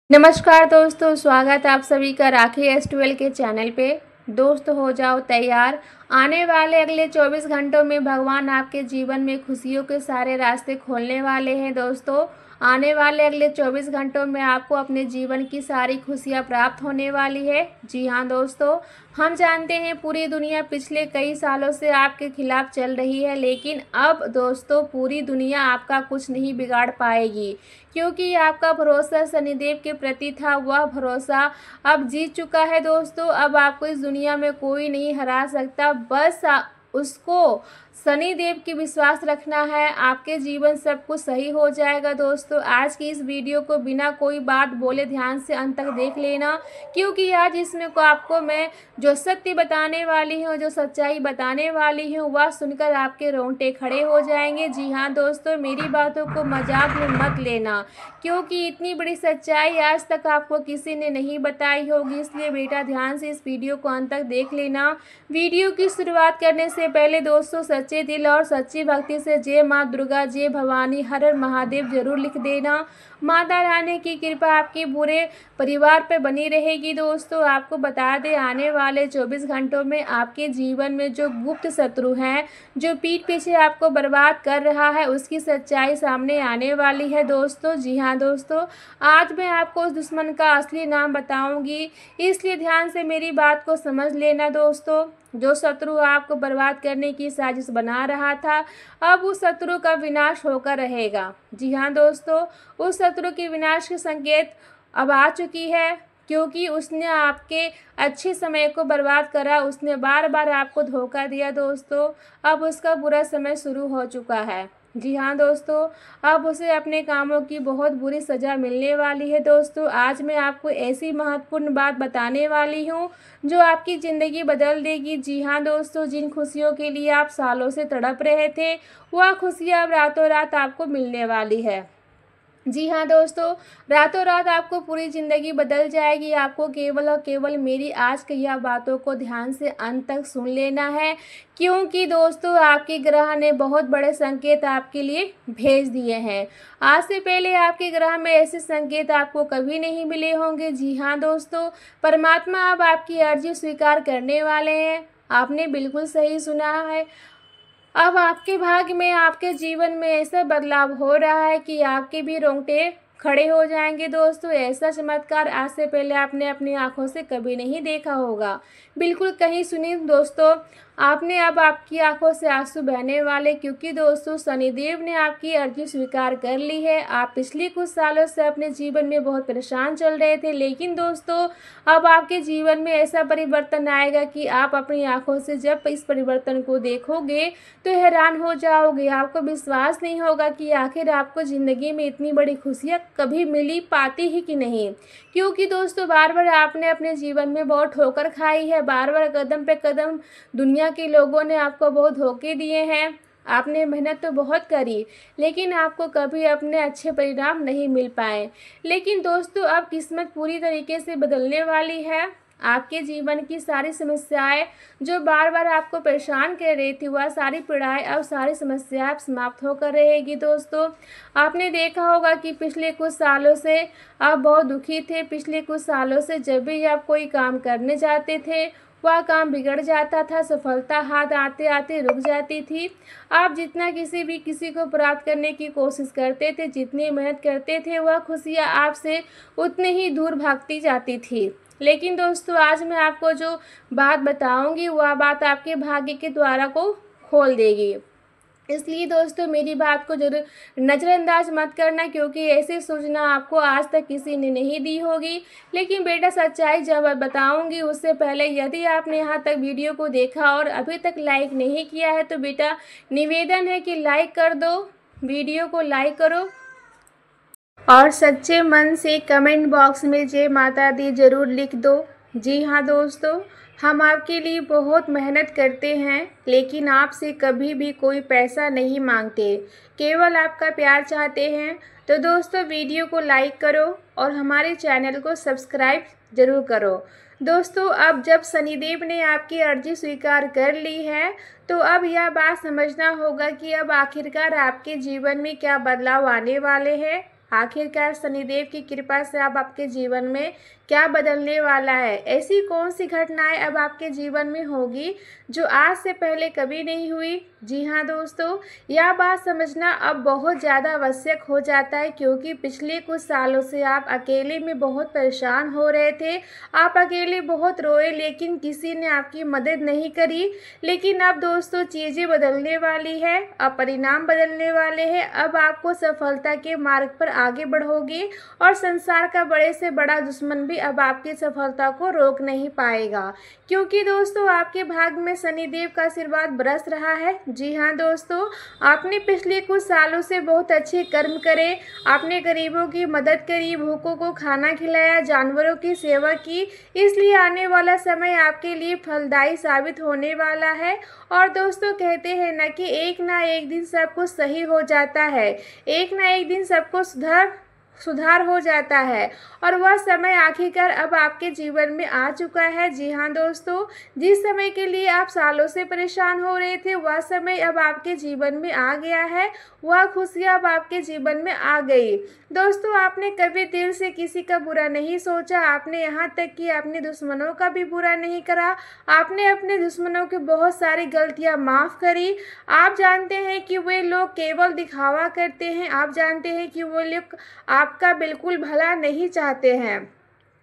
नमस्कार दोस्तों, स्वागत है आप सभी का राखी S12 के चैनल पे। दोस्तों हो जाओ तैयार, आने वाले अगले 24 घंटों में भगवान आपके जीवन में खुशियों के सारे रास्ते खोलने वाले हैं। दोस्तों आने वाले अगले 24 घंटों में आपको अपने जीवन की सारी खुशियां प्राप्त होने वाली है। जी हाँ दोस्तों, हम जानते हैं पूरी दुनिया पिछले कई सालों से आपके खिलाफ चल रही है, लेकिन अब दोस्तों पूरी दुनिया आपका कुछ नहीं बिगाड़ पाएगी, क्योंकि आपका भरोसा शनिदेव के प्रति था, वह भरोसा अब जीत चुका है। दोस्तों अब आपको इस दुनिया में कोई नहीं हरा सकता, बस उसको शनिदेव की विश्वास रखना है। आपके जीवन सब कुछ सही हो जाएगा। दोस्तों आज की इस वीडियो को बिना कोई बात बोले ध्यान से अंत तक देख लेना, क्योंकि आज इसमें को आपको मैं जो सत्य बताने वाली हूँ, जो सच्चाई बताने वाली हूँ, वह सुनकर आपके रोंगटे खड़े हो जाएंगे। जी हाँ दोस्तों, मेरी बातों को मजाक में मत लेना, क्योंकि इतनी बड़ी सच्चाई आज तक आपको किसी ने नहीं बताई होगी। इसलिए बेटा ध्यान से इस वीडियो को अंत तक देख लेना। वीडियो की शुरुआत करने से पहले दोस्तों सच्चे दिल और सच्ची भक्ति से जय माँ दुर्गा, जय भवानी, हर हर महादेव जरूर लिख देना। माता रानी की कृपा आपके पूरे परिवार पे बनी रहेगी। दोस्तों आपको बता दें, आने वाले 24 घंटों में आपके जीवन में जो गुप्त शत्रु हैं, जो पीठ पीछे आपको बर्बाद कर रहा है, उसकी सच्चाई सामने आने वाली है। दोस्तों जी हाँ दोस्तों, आज मैं आपको उस दुश्मन का असली नाम बताऊंगी, इसलिए ध्यान से मेरी बात को समझ लेना। दोस्तों जो शत्रु आपको बर्बाद करने की साजिश बना रहा था, अब उस शत्रु का विनाश होकर रहेगा। जी हाँ दोस्तों, उस शत्रु के विनाश की संकेत अब आ चुकी है, क्योंकि उसने आपके अच्छे समय को बर्बाद करा, उसने बार बार आपको धोखा दिया। दोस्तों अब उसका बुरा समय शुरू हो चुका है। जी हाँ दोस्तों, अब उसे अपने कामों की बहुत बुरी सज़ा मिलने वाली है। दोस्तों आज मैं आपको ऐसी महत्वपूर्ण बात बताने वाली हूँ जो आपकी ज़िंदगी बदल देगी। जी हाँ दोस्तों, जिन खुशियों के लिए आप सालों से तड़प रहे थे, वह खुशियाँ अब रातों रात आपको मिलने वाली है। जी हाँ दोस्तों, रातों रात आपको पूरी ज़िंदगी बदल जाएगी। आपको केवल और केवल मेरी आज की यह बातों को ध्यान से अंत तक सुन लेना है, क्योंकि दोस्तों आपके ग्रह ने बहुत बड़े संकेत आपके लिए भेज दिए हैं। आज से पहले आपके ग्रह में ऐसे संकेत आपको कभी नहीं मिले होंगे। जी हाँ दोस्तों, परमात्मा अब आपकी अर्जी स्वीकार करने वाले हैं। आपने बिल्कुल सही सुना है। अब आपके भाग्य में, आपके जीवन में ऐसा बदलाव हो रहा है कि आपके भी रोंगटे खड़े हो जाएंगे। दोस्तों ऐसा चमत्कार आज से पहले आपने अपनी आंखों से कभी नहीं देखा होगा, बिल्कुल कहीं सुनी। दोस्तों आपने अब आपकी आंखों से आंसू बहने वाले, क्योंकि दोस्तों शनिदेव ने आपकी अर्जी स्वीकार कर ली है। आप पिछले कुछ सालों से अपने जीवन में बहुत परेशान चल रहे थे, लेकिन दोस्तों अब आपके जीवन में ऐसा परिवर्तन आएगा कि आप अपनी आंखों से जब इस परिवर्तन को देखोगे तो हैरान हो जाओगे। आपको विश्वास नहीं होगा कि आखिर आपको ज़िंदगी में इतनी बड़ी खुशियाँ कभी मिली पाती ही कि नहीं, क्योंकि दोस्तों बार बार आपने अपने जीवन में बहुत ठोकर खाई है। बार बार कदम पे कदम दुनिया के लोगों ने आपको बहुत धोखे दिए हैं। आपने मेहनत तो बहुत करी, लेकिन आपको कभी अपने अच्छे परिणाम नहीं मिल पाए। लेकिन दोस्तों अब किस्मत पूरी तरीके से बदलने वाली है। आपके जीवन की सारी समस्याएं जो बार बार आपको परेशान कर रही थी, वह सारी पीड़ाएं, अब सारी समस्याएं समाप्त होकर रहेगी। दोस्तों आपने देखा होगा कि पिछले कुछ सालों से आप बहुत दुखी थे। पिछले कुछ सालों से जब भी आप कोई काम करने जाते थे, वह काम बिगड़ जाता था, सफलता हाथ आते आते रुक जाती थी। आप जितना किसी को प्राप्त करने की कोशिश करते थे, जितनी मेहनत करते थे, वह खुशियाँ आपसे उतनी ही दूर भागती जाती थी। लेकिन दोस्तों आज मैं आपको जो बात बताऊंगी, वह बात आपके भाग्य के द्वारा को खोल देगी। इसलिए दोस्तों मेरी बात को जरूर नज़रअंदाज मत करना, क्योंकि ऐसी सूचना आपको आज तक किसी ने नहीं दी होगी। लेकिन बेटा सच्चाई जब बताऊंगी, उससे पहले यदि आपने यहाँ तक वीडियो को देखा और अभी तक लाइक नहीं किया है, तो बेटा निवेदन है कि लाइक कर दो, वीडियो को लाइक करो और सच्चे मन से कमेंट बॉक्स में जय माता दी जरूर लिख दो। जी हाँ दोस्तों, हम आपके लिए बहुत मेहनत करते हैं, लेकिन आपसे कभी भी कोई पैसा नहीं मांगते, केवल आपका प्यार चाहते हैं। तो दोस्तों वीडियो को लाइक करो और हमारे चैनल को सब्सक्राइब जरूर करो। दोस्तों अब जब शनिदेव ने आपकी अर्जी स्वीकार कर ली है, तो अब यह बात समझना होगा कि अब आखिरकार आपके जीवन में क्या बदलाव आने वाले हैं। आखिरकार शनिदेव की कृपा से अब आपके जीवन में क्या बदलने वाला है, ऐसी कौन सी घटनाएं अब आपके जीवन में होगी जो आज से पहले कभी नहीं हुई। जी हाँ दोस्तों, यह बात समझना अब बहुत ज़्यादा आवश्यक हो जाता है, क्योंकि पिछले कुछ सालों से आप अकेले में बहुत परेशान हो रहे थे। आप अकेले बहुत रोए, लेकिन किसी ने आपकी मदद नहीं करी। लेकिन अब दोस्तों चीज़ें बदलने वाली है, अब परिणाम बदलने वाले हैं। अब आपको सफलता के मार्ग पर आगे बढ़ोगे और संसार का बड़े से बड़ा दुश्मन भी अब आपकी सफलता को रोक नहीं पाएगा, क्योंकि दोस्तों आपके भाग्य में शनिदेव का आशीर्वाद बरस रहा है। जी हाँ दोस्तों, आपने पिछले कुछ सालों से बहुत अच्छे कर्म करे, आपने गरीबों की मदद करी, भूखों को खाना खिलाया, जानवरों की सेवा की, इसलिए आने वाला समय आपके लिए फलदायी साबित होने वाला है। और दोस्तों कहते हैं ना कि एक ना एक दिन सब कुछ सही हो जाता है, एक ना एक दिन सब कुछ सुधार हो जाता है, और वह समय आखिरकार अब आपके जीवन में आ चुका है। जी हाँ दोस्तों, जिस समय के लिए आप सालों से परेशान हो रहे थे वह समय अब आपके जीवन में आ गया है, वह खुशियाँ अब आपके जीवन में आ गई। दोस्तों आपने कभी दिल से किसी का बुरा नहीं सोचा, आपने यहाँ तक कि अपने दुश्मनों का भी बुरा नहीं करा, आपने अपने दुश्मनों की बहुत सारी गलतियाँ माफ़ करी। आप जानते हैं कि वे लोग केवल दिखावा करते हैं, आप जानते हैं कि वो लोग आपका बिल्कुल भला नहीं चाहते हैं,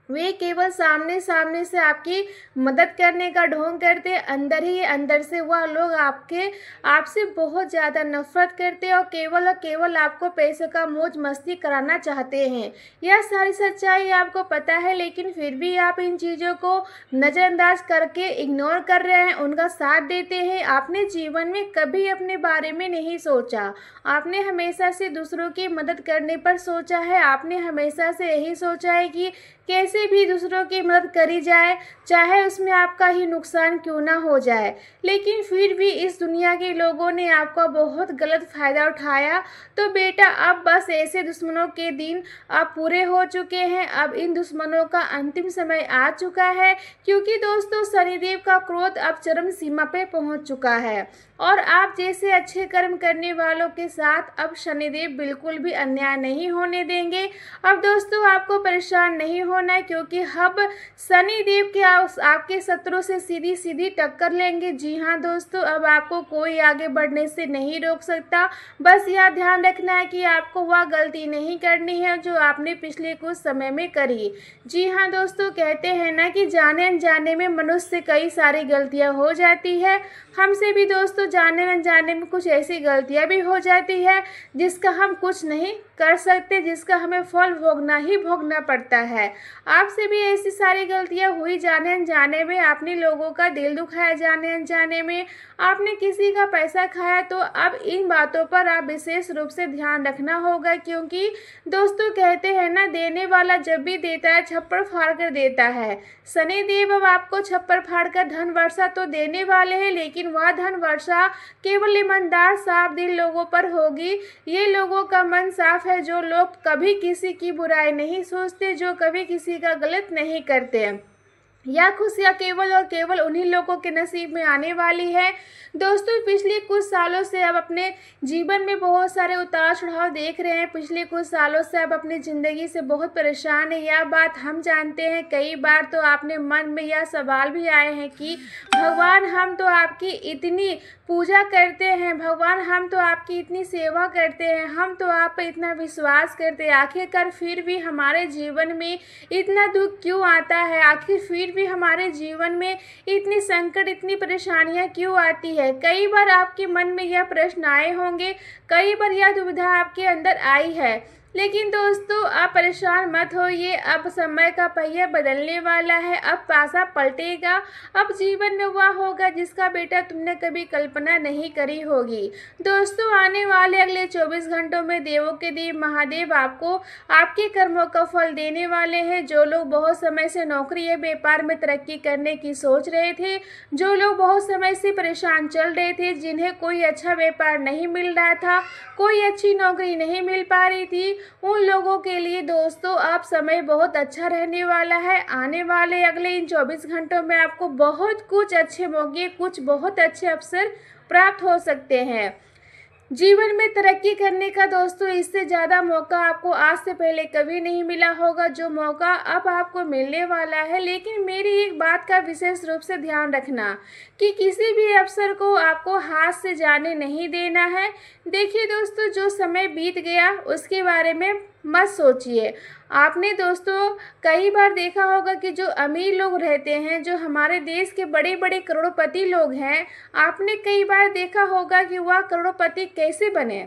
वे केवल सामने सामने से आपकी मदद करने का ढोंग करते, अंदर ही अंदर से वह लोग आपसे बहुत ज़्यादा नफरत करते और केवल आपको पैसे का मौज मस्ती कराना चाहते हैं। यह सारी सच्चाई आपको पता है, लेकिन फिर भी आप इन चीज़ों को नज़रअंदाज करके इग्नोर कर रहे हैं, उनका साथ देते हैं। आपने जीवन में कभी अपने बारे में नहीं सोचा, आपने हमेशा से दूसरों की मदद करने पर सोचा है, आपने हमेशा से यही सोचा है कि कैसे भी दूसरों की मदद करी जाए, चाहे उसमें आपका ही नुकसान क्यों ना हो जाए। लेकिन फिर भी इस दुनिया के लोगों ने आपका बहुत गलत फ़ायदा उठाया। तो बेटा अब बस ऐसे दुश्मनों के दिन अब पूरे हो चुके हैं, अब इन दुश्मनों का अंतिम समय आ चुका है, क्योंकि दोस्तों शनिदेव का क्रोध अब चरम सीमा पे पहुंच चुका है, और आप जैसे अच्छे कर्म करने वालों के साथ अब शनिदेव बिल्कुल भी अन्याय नहीं होने देंगे। अब दोस्तों आपको परेशान नहीं होना है, क्योंकि अब शनिदेव के आपके शत्रु से सीधी सीधी टक्कर लेंगे। जी हाँ दोस्तों, अब आपको कोई आगे बढ़ने से नहीं रोक सकता। बस यह ध्यान रखना है कि आपको वह गलती नहीं करनी है जो आपने पिछले कुछ समय में करी। जी हाँ दोस्तों, कहते हैं ना कि जाने अनजाने में मनुष्य से कई सारी गलतियाँ हो जाती है। हमसे भी दोस्तों जाने अनजाने में कुछ ऐसी गलतियाँ भी हो जाती है जिसका हम कुछ नहीं कर सकते, जिसका हमें फल भोगना ही भोगना पड़ता है। आपसे भी ऐसी सारी गलतियाँ हुई जाने अनजाने में, आपने लोगों का दिल दुखाया जाने अनजाने में, आपने किसी का पैसा खाया। तो अब इन बातों पर आप विशेष रूप से ध्यान रखना होगा, क्योंकि दोस्तों कहते हैं ना, देने वाला जब भी देता है छप्पर फाड़ कर देता है। शनिदेव अब आपको छप्पर फाड़ कर धन वर्षा तो देने वाले हैं, लेकिन वह धन वर्षा केवल ईमानदार साफ दिल लोगों पर होगी। ये लोगों का मन साफ है, जो लोग कभी किसी की बुराई नहीं सोचते, जो कभी किसी का गलत नहीं करते। यह खुशियाँ केवल और केवल उन्हीं लोगों के नसीब में आने वाली है। दोस्तों पिछले कुछ सालों से अब अपने जीवन में बहुत सारे उतार चढ़ाव देख रहे हैं, पिछले कुछ सालों से अब अपनी ज़िंदगी से बहुत परेशान है, यह बात हम जानते हैं। कई बार तो आपने मन में यह सवाल भी आए हैं कि भगवान हम तो आपकी इतनी पूजा करते हैं, भगवान हम तो आपकी इतनी सेवा करते हैं, हम तो आप पर इतना विश्वास करते हैं, आखिरकार फिर भी हमारे जीवन में इतना दुख क्यों आता है, आखिर फिर भी हमारे जीवन में इतनी संकट इतनी परेशानियां क्यों आती है। कई बार आपके मन में यह प्रश्न आए होंगे, कई बार यह दुविधा आपके अंदर आई है, लेकिन दोस्तों आप परेशान मत होइए। अब समय का पहिया बदलने वाला है, अब पासा पलटेगा, अब जीवन में वह होगा जिसका बेटा तुमने कभी कल्पना नहीं करी होगी। दोस्तों आने वाले अगले 24 घंटों में देवों के देव महादेव आपको आपके कर्मों का फल देने वाले हैं। जो लोग बहुत समय से नौकरी या व्यापार में तरक्की करने की सोच रहे थे, जो लोग बहुत समय से परेशान चल रहे थे, जिन्हें कोई अच्छा व्यापार नहीं मिल रहा था, कोई अच्छी नौकरी नहीं मिल पा रही थी, उन लोगों के लिए दोस्तों अब समय बहुत अच्छा रहने वाला है। आने वाले अगले इन 24 घंटों में आपको बहुत कुछ अच्छे मौके, कुछ बहुत अच्छे अवसर प्राप्त हो सकते हैं। जीवन में तरक्की करने का दोस्तों इससे ज़्यादा मौका आपको आज से पहले कभी नहीं मिला होगा, जो मौका अब आपको मिलने वाला है। लेकिन मेरी एक बात का विशेष रूप से ध्यान रखना कि किसी भी अवसर को आपको हाथ से जाने नहीं देना है। देखिए दोस्तों, जो समय बीत गया उसके बारे में मत सोचिए। आपने दोस्तों कई बार देखा होगा कि जो अमीर लोग रहते हैं, जो हमारे देश के बड़े बड़े करोड़पति लोग हैं, आपने कई बार देखा होगा कि वह करोड़पति कैसे बने।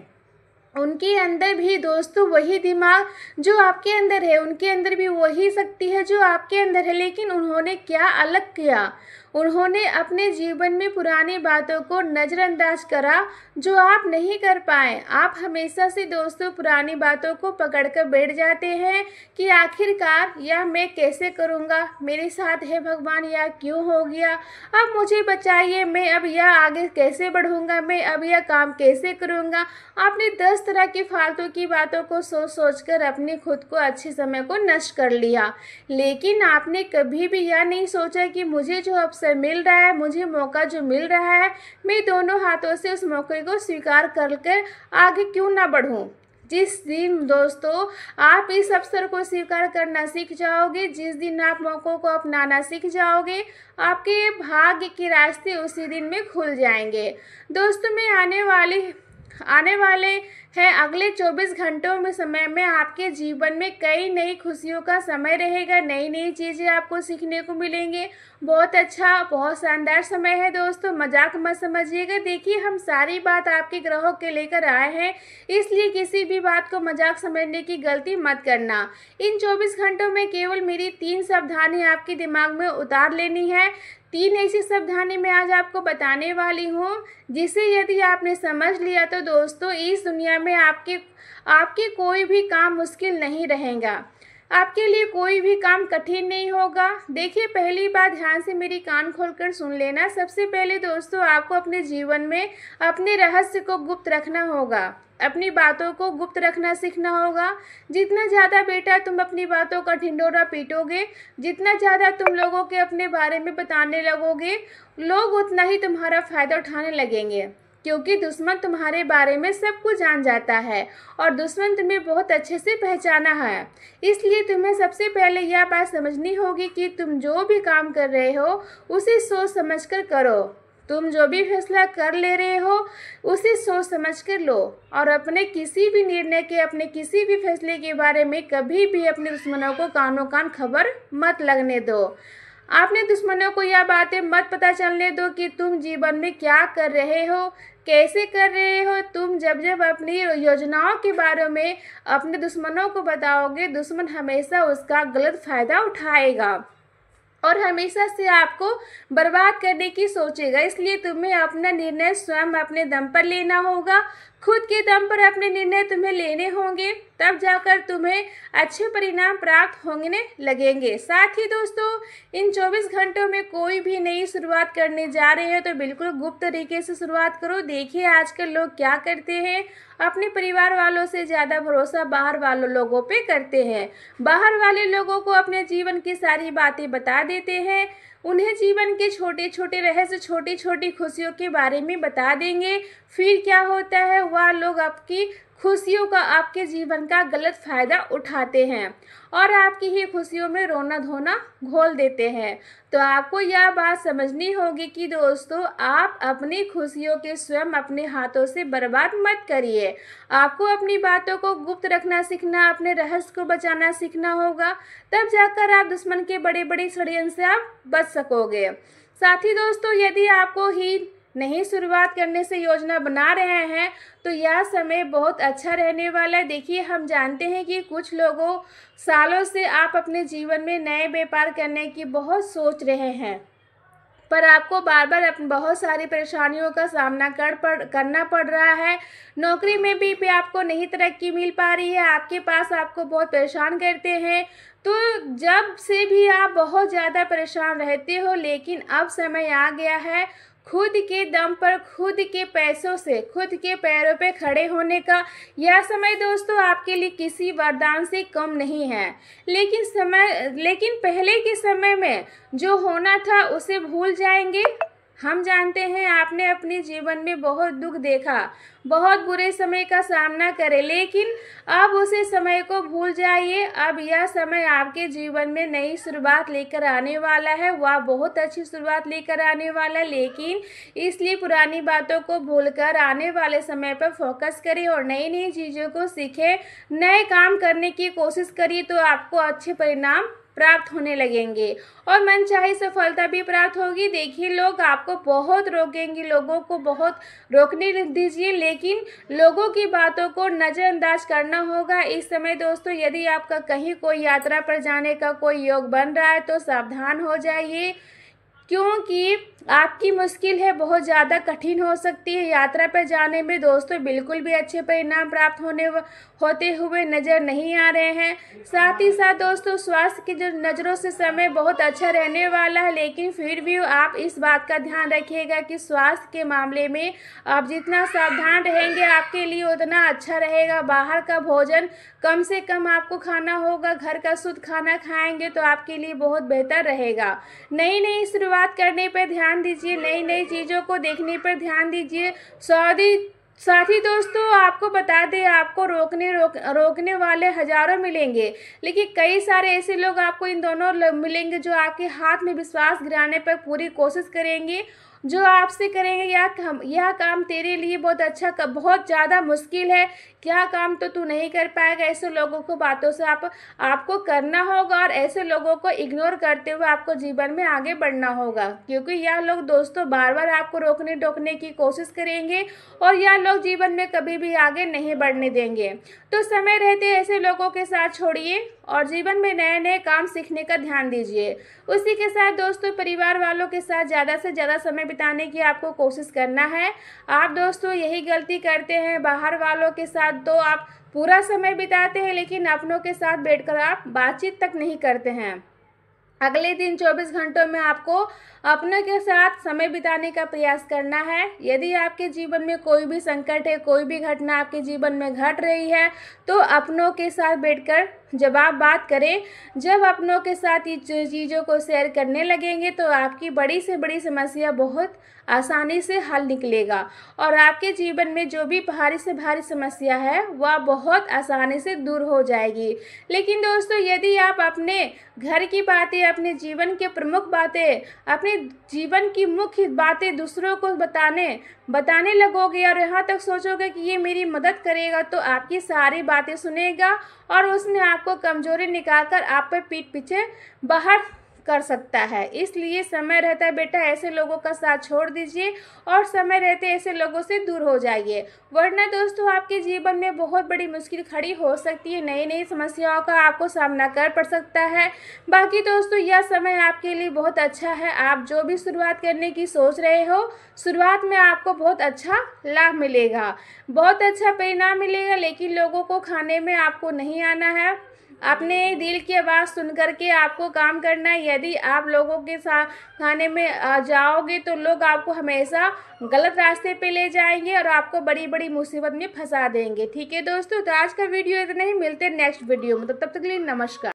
उनके अंदर भी दोस्तों वही दिमाग जो आपके अंदर है, उनके अंदर भी वही शक्ति है जो आपके अंदर है। लेकिन उन्होंने क्या अलग किया, उन्होंने अपने जीवन में पुरानी बातों को नज़रअंदाज करा जो आप नहीं कर पाए। आप हमेशा से दोस्तों पुरानी बातों को पकड़कर बैठ जाते हैं कि आखिरकार यह मैं कैसे करूँगा, मेरे साथ है भगवान, यह क्यों हो गया, अब मुझे बचाइए, मैं अब यह आगे कैसे बढ़ूँगा, मैं अब यह काम कैसे करूँगा। आपने 10 तरह की फालतू की बातों को सोच कर अपने खुद को अच्छे समय को नष्ट कर लिया। लेकिन आपने कभी भी यह नहीं सोचा कि मुझे जो अवसर मिल रहा है, मुझे मौका जो मिल रहा है, मैं दोनों हाथों से उस मौके को स्वीकार कर आगे क्यों ना बढ़ूं। जिस दिन दोस्तों आप इस अवसर को स्वीकार करना सीख जाओगे, जिस दिन आप मौक़ों को अपनाना सीख जाओगे, आपके भाग्य के रास्ते उसी दिन में खुल जाएंगे। दोस्तों मैं आने वाले हैं अगले 24 घंटों में समय में आपके जीवन में कई नई खुशियों का समय रहेगा, नई नई चीज़ें आपको सीखने को मिलेंगे। बहुत अच्छा, बहुत शानदार समय है दोस्तों, मजाक मत समझिएगा। देखिए हम सारी बात आपके ग्रहों के लेकर आए हैं, इसलिए किसी भी बात को मजाक समझने की गलती मत करना। इन 24 घंटों में केवल मेरी 3 सावधानी आपके दिमाग में उतार लेनी है। 3 ऐसी सावधानी मैं आज आपको बताने वाली हूँ जिसे यदि आपने समझ लिया तो दोस्तों इस दुनिया में आपके कोई भी काम मुश्किल नहीं रहेगा, आपके लिए कोई भी काम कठिन नहीं होगा। देखिए पहली बात, ध्यान से मेरी कान खोलकर सुन लेना। सबसे पहले दोस्तों आपको अपने जीवन में अपने रहस्य को गुप्त रखना होगा, अपनी बातों को गुप्त रखना सीखना होगा। जितना ज़्यादा बेटा तुम अपनी बातों का ढिंढोरा पीटोगे, जितना ज़्यादा तुम लोगों के अपने बारे में बताने लगोगे, लोग उतना ही तुम्हारा फ़ायदा उठाने लगेंगे, क्योंकि दुश्मन तुम्हारे बारे में सब कुछ जान जाता है और दुश्मन तुम्हें बहुत अच्छे से पहचाना है। इसलिए तुम्हें सबसे पहले यह बात समझनी होगी कि तुम जो भी काम कर रहे हो उसे सोच समझ कर करो। तुम जो भी फैसला कर ले रहे हो उसे सोच समझ कर लो और अपने किसी भी निर्णय के, अपने किसी भी फैसले के बारे में कभी भी अपने दुश्मनों को कानों कान खबर मत लगने दो। आपने दुश्मनों को यह बातें मत पता चलने दो कि तुम जीवन में क्या कर रहे हो, कैसे कर रहे हो। तुम जब अपनी योजनाओं के बारे में अपने दुश्मनों को बताओगे, दुश्मन हमेशा उसका गलत फ़ायदा उठाएगा और हमेशा से आपको बर्बाद करने की सोचेगा। इसलिए तुम्हें अपना निर्णय स्वयं अपने दम पर लेना होगा, खुद के दम पर अपने निर्णय तुम्हें लेने होंगे, तब जाकर तुम्हें अच्छे परिणाम प्राप्त होने लगेंगे। साथ ही दोस्तों इन 24 घंटों में कोई भी नई शुरुआत करने जा रहे हो तो बिल्कुल गुप्त तरीके से शुरुआत करो। देखिए आजकल लोग क्या करते हैं, अपने परिवार वालों से ज़्यादा भरोसा बाहर वालों लोगों पे करते हैं। बाहर वाले लोगों को अपने जीवन की सारी बातें बता देते हैं, उन्हें जीवन के छोटे छोटे रहस्य, छोटी छोटी खुशियों के बारे में बता देंगे। फिर क्या होता है, वह लोग आपकी खुशियों का, आपके जीवन का गलत फ़ायदा उठाते हैं और आपकी ही खुशियों में रोना धोना घोल देते हैं। तो आपको यह बात समझनी होगी कि दोस्तों आप अपनी खुशियों के स्वयं अपने हाथों से बर्बाद मत करिए। आपको अपनी बातों को गुप्त रखना सीखना, अपने रहस्य को बचाना सीखना होगा, तब जाकर आप दुश्मन के बड़े बड़े षड्यंत्र से आप बच सकोगे। साथ ही दोस्तों यदि आपको ही नहीं शुरुआत करने से योजना बना रहे हैं तो यह समय बहुत अच्छा रहने वाला है। देखिए हम जानते हैं कि कुछ लोगों सालों से आप अपने जीवन में नए व्यापार करने की बहुत सोच रहे हैं, पर आपको बार बार बहुत सारी परेशानियों का सामना करना पड़ रहा है। नौकरी में भी आपको नहीं तरक्की मिल पा रही है, आपके पास आपको बहुत परेशान करते हैं। तो जब से भी आप बहुत ज़्यादा परेशान रहते हो, लेकिन अब समय आ गया है खुद के दम पर, खुद के पैसों से, खुद के पैरों पे खड़े होने का। यह समय दोस्तों आपके लिए किसी वरदान से कम नहीं है। लेकिन पहले के समय में जो होना था उसे भूल जाएंगे हम जानते हैं आपने अपने जीवन में बहुत दुख देखा, बहुत बुरे समय का सामना करे, लेकिन अब उसी समय को भूल जाइए। अब यह समय आपके जीवन में नई शुरुआत लेकर आने वाला है, वह बहुत अच्छी शुरुआत लेकर आने वाला है। लेकिन इसलिए पुरानी बातों को भूलकर आने वाले समय पर फोकस करिए और नई नई चीज़ों को सीखें, नए काम करने की कोशिश करिए, तो आपको अच्छे परिणाम प्राप्त होने लगेंगे और मनचाही सफलता भी प्राप्त होगी। देखिए, लोग आपको बहुत रोकेंगे, लोगों को बहुत रोकने दीजिए, लेकिन लोगों की बातों को नज़रअंदाज करना होगा। इस समय दोस्तों, यदि आपका कहीं कोई यात्रा पर जाने का कोई योग बन रहा है तो सावधान हो जाइए, क्योंकि आपकी मुश्किल है बहुत ज़्यादा कठिन हो सकती है। यात्रा पर जाने में दोस्तों बिल्कुल भी अच्छे परिणाम प्राप्त होते हुए नज़र नहीं आ रहे हैं। साथ ही साथ दोस्तों, स्वास्थ्य की जो नज़रों से समय बहुत अच्छा रहने वाला है, लेकिन फिर भी आप इस बात का ध्यान रखिएगा कि स्वास्थ्य के मामले में आप जितना सावधान रहेंगे आपके लिए उतना अच्छा रहेगा। बाहर का भोजन कम से कम आपको खाना होगा, घर का शुद्ध खाना खाएंगे तो आपके लिए बहुत बेहतर रहेगा। नई नई शुरुआत करने पर ध्यान दीजिए, नई नई चीज़ों को देखने पर ध्यान दीजिए। साथ ही दोस्तों, आपको बता दें, आपको रोकने वाले हजारों मिलेंगे, लेकिन कई सारे ऐसे लोग आपको इन दोनों मिलेंगे जो आपके हाथ में विश्वास गिराने पर पूरी कोशिश करेंगे, जो आपसे करेंगे यह काम तेरे लिए बहुत अच्छा, बहुत ज़्यादा मुश्किल है, क्या काम तो तू नहीं कर पाएगा। ऐसे लोगों को बातों से आपको करना होगा और ऐसे लोगों को इग्नोर करते हुए आपको जीवन में आगे बढ़ना होगा, क्योंकि यह लोग दोस्तों बार बार आपको रोकने टोकने की कोशिश करेंगे और यह लोग जीवन में कभी भी आगे नहीं बढ़ने देंगे। तो समय रहते ऐसे लोगों के साथ छोड़िए और जीवन में नए नए काम सीखने का ध्यान दीजिए। उसी के साथ दोस्तों, परिवार वालों के साथ ज़्यादा से ज़्यादा समय बिताने की आपको कोशिश करना है। आप दोस्तों यही गलती करते हैं, बाहर वालों के साथ तो आप पूरा समय बिताते हैं, लेकिन अपनों के साथ बैठकर आप बातचीत तक नहीं करते हैं। अगले दिन 24 घंटों में आपको अपनों के साथ समय बिताने का प्रयास करना है। यदि आपके जीवन में कोई भी संकट है, कोई भी घटना आपके जीवन में घट रही है, तो अपनों के साथ बैठकर जब आप बात करें, जब अपनों के साथ ये चीज़ों को शेयर करने लगेंगे तो आपकी बड़ी से बड़ी समस्या बहुत आसानी से हल निकलेगा और आपके जीवन में जो भी भारी से भारी समस्या है वह बहुत आसानी से दूर हो जाएगी। लेकिन दोस्तों, यदि आप अपने घर की बातें, अपने जीवन के प्रमुख बातें, अपने जीवन की मुख्य बातें दूसरों को बताने लगोगे और यहाँ तक सोचोगे कि ये मेरी मदद करेगा, तो आपकी सारी बातें सुनेगा और उसमें आपको कमजोरी निकालकर आप पे पीठ पीछे बाहर कर सकता है। इसलिए समय रहता है बेटा ऐसे लोगों का साथ छोड़ दीजिए और समय रहते ऐसे लोगों से दूर हो जाइए, वरना दोस्तों आपके जीवन में बहुत बड़ी मुश्किल खड़ी हो सकती है, नई नई समस्याओं का आपको सामना कर पड़ सकता है। बाकी दोस्तों, यह समय आपके लिए बहुत अच्छा है। आप जो भी शुरुआत करने की सोच रहे हो, शुरुआत में आपको बहुत अच्छा लाभ मिलेगा, बहुत अच्छा परिणाम मिलेगा, लेकिन लोगों को खाने में आपको नहीं आना है। अपने दिल की आवाज़ सुन करके आपको काम करना है। यदि आप लोगों के साथ खाने में जाओगे तो लोग आपको हमेशा गलत रास्ते पे ले जाएंगे और आपको बड़ी बड़ी मुसीबत में फंसा देंगे। ठीक है दोस्तों, तो आज का वीडियो इतना ही, मिलते हैं नेक्स्ट वीडियो में, तब तक के लिए नमस्कार।